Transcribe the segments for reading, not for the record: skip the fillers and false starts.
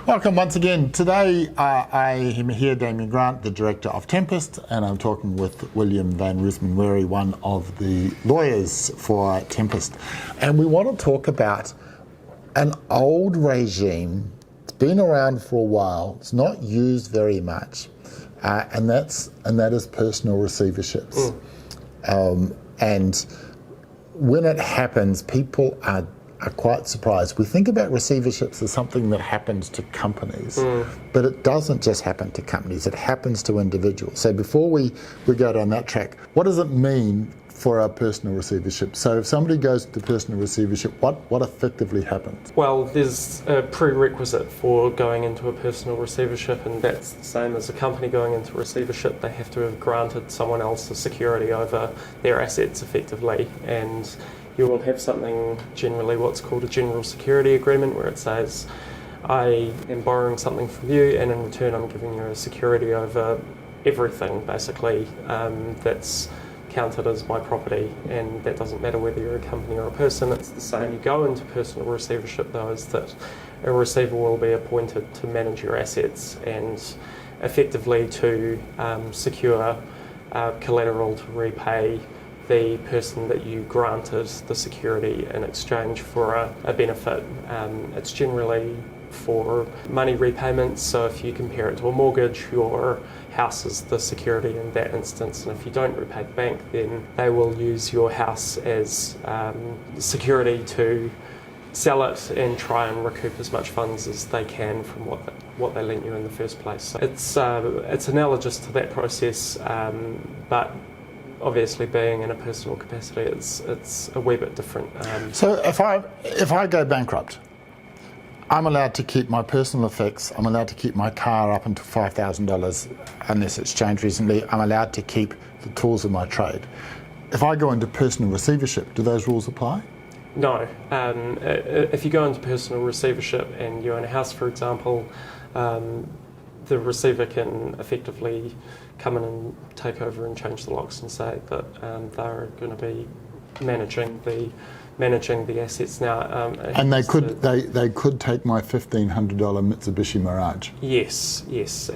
Welcome once again. Today I am here, Damien Grant, the director of Tempest, and I'm talking with William van Roosmalen, one of the lawyers for Tempest. And we want to talk about an old regime. It's been around for a while. It's not used very much, and that is personal receiverships. And when it happens, people are quite surprised. We think about receiverships as something that happens to companies, but it doesn't just happen to companies, it happens to individuals. So before we go down that track, what does it mean for a personal receivership? So if somebody goes to personal receivership, what effectively happens? Well, there's a prerequisite for going into a personal receivership, and that's the same as a company going into receivership. They have to have granted someone else the security over their assets effectively, and you will have something, generally what's called a general security agreement, where it says, I am borrowing something from you and in return I'm giving you a security over everything, basically, that's counted as my property, and that doesn't matter whether you're a company or a person. It's the same. You go into personal receivership though, is that a receiver will be appointed to manage your assets and effectively to secure collateral to repay the person that you granted the security in exchange for a benefit. It's generally for money repayments, so if you compare it to a mortgage, your house is the security in that instance, and if you don't repay the bank, then they will use your house as security to sell it and try and recoup as much funds as they can from what they lent you in the first place. So it's analogous to that process, but obviously, being in a personal capacity, it's a wee bit different. So if I go bankrupt, I'm allowed to keep my personal effects. I'm allowed to keep my car up until $5,000 unless it's changed recently. I'm allowed to keep the tools of my trade. If I go into personal receivership, do those rules apply? No. If you go into personal receivership and you own a house, for example, the receiver can effectively come in and take over and change the locks and say that they're going to be managing the assets now. And they could take my $1,500 Mitsubishi Mirage. Yes. Yes,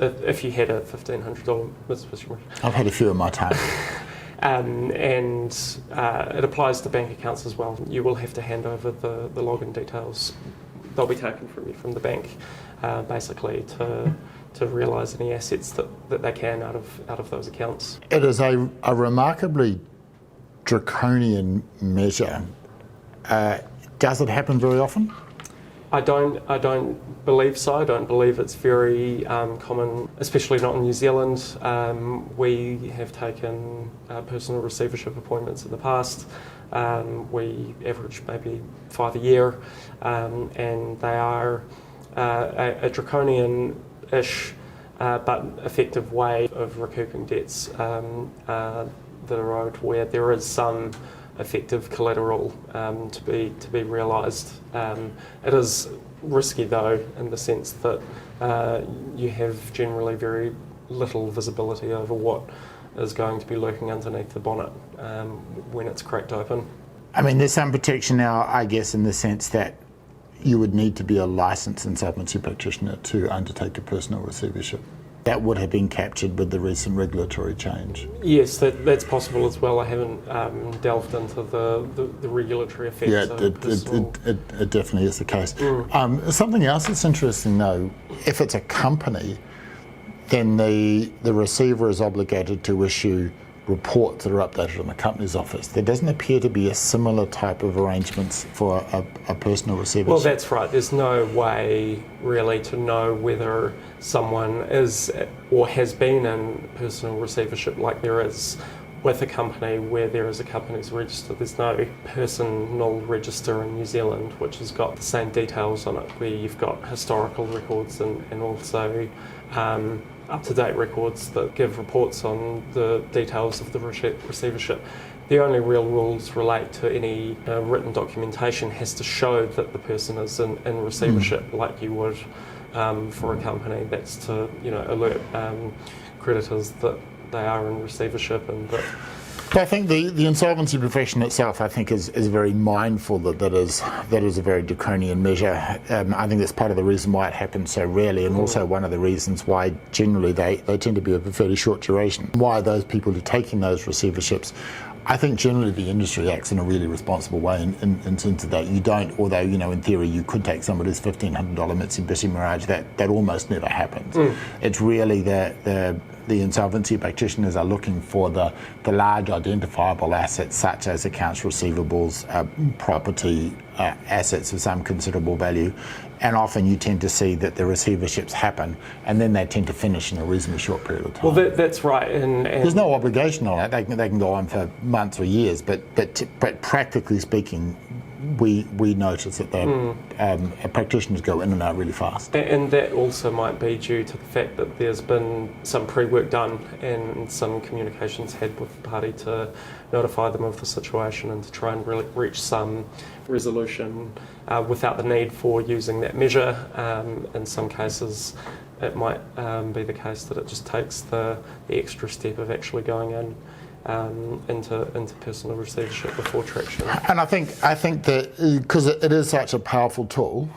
if you had a $1,500 Mitsubishi Mirage. I've had a few in my time. And it applies to bank accounts as well. You will have to hand over the login details. They'll be taken from you from the bank, basically to realise any assets that they can out of those accounts. It is a remarkably draconian measure. Does it happen very often? I don't believe so. I don't believe it's very common, especially not in New Zealand. We have taken personal receivership appointments in the past. We average maybe 5 a year, and they are a draconian-ish but effective way of recouping debts that are owed, where there is some effective collateral to be realised. It is risky though, in the sense that you have generally very little visibility over what is going to be lurking underneath the bonnet when it's cracked open. I mean, there's some protection now, I guess, in the sense that you would need to be a licensed insolvency practitioner to undertake a personal receivership. That would have been captured with the recent regulatory change. Yes, that's possible as well. I haven't delved into the regulatory effects. Yeah, it definitely is the case. Something else that's interesting though, if it's a company, then the receiver is obligated to issue reports that are updated on the company's office. There doesn't appear to be a similar type of arrangements for a personal receivership. Well, that's right. There's no way really to know whether someone is or has been in personal receivership like there is with a company, where there is a company's register. There's no personal register in New Zealand which has got the same details on it, where you've got historical records and also up-to-date records that give reports on the details of the receivership. The only real rules relate to any written documentation has to show that the person is in receivership, like you would for a company. That's to alert creditors that they are in receivership and that I think the insolvency profession itself, I think, is very mindful that is a very draconian measure. I think that's part of the reason why it happens so rarely, and also one of the reasons why generally they tend to be of a fairly short duration. Why those people who are taking those receiverships, I think generally the industry acts in a really responsible way in terms of that. You don't, although, in theory you could take somebody's $1,500 Mitsubishi Mirage, that almost never happens. It's really the insolvency practitioners are looking for the large identifiable assets such as accounts receivables, property, assets of some considerable value, and often you tend to see that the receiverships happen and then they tend to finish in a reasonably short period of time. Well, that's right. And there's no obligation on it. They can go on for months or years, but practically speaking, we notice that practitioners go in and out really fast. And that also might be due to the fact that there's been some pre-work done and some communications had with the party to notify them of the situation and to try and really reach some resolution without the need for using that measure. In some cases, it might be the case that it just takes the extra step of actually going in into personal receivership before traction. And I think that because it is such a powerful tool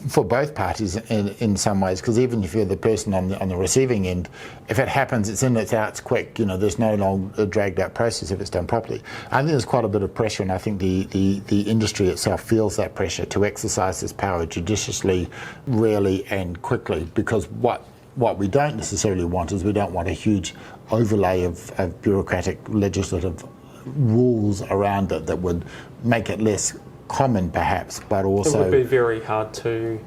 for both parties in some ways, because even if you're the person on the receiving end, if it happens, it's in, it's out, it's quick. There's no long dragged out process if it's done properly. I think there's quite a bit of pressure, and I think the industry itself feels that pressure to exercise this power judiciously, really, and quickly, because what we don't necessarily want is we don't want a huge overlay of bureaucratic legislative rules around it that would make it less common perhaps, but also... It would be very hard to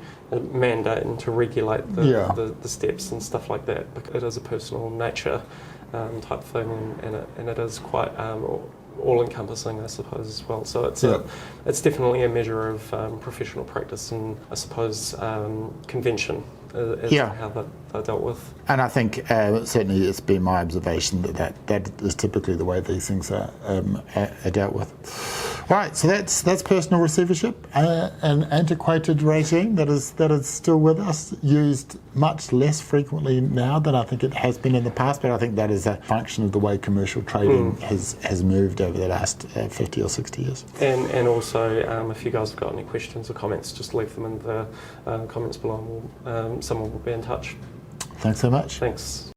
mandate and to regulate the steps and stuff like that, because it is a personal nature type thing, and it is quite all-encompassing, I suppose, as well. So it's definitely a measure of professional practice and, I suppose, convention is how they're dealt with. And I think certainly it's been my observation that is typically the way these things are dealt with. All right, so that's personal receivership, an antiquated regime that is still with us, used much less frequently now than I think it has been in the past, but I think that is a function of the way commercial trading has moved over the last 50 or 60 years. And also, if you guys have got any questions or comments, just leave them in the comments below, and someone will be in touch. Thanks so much. Thanks.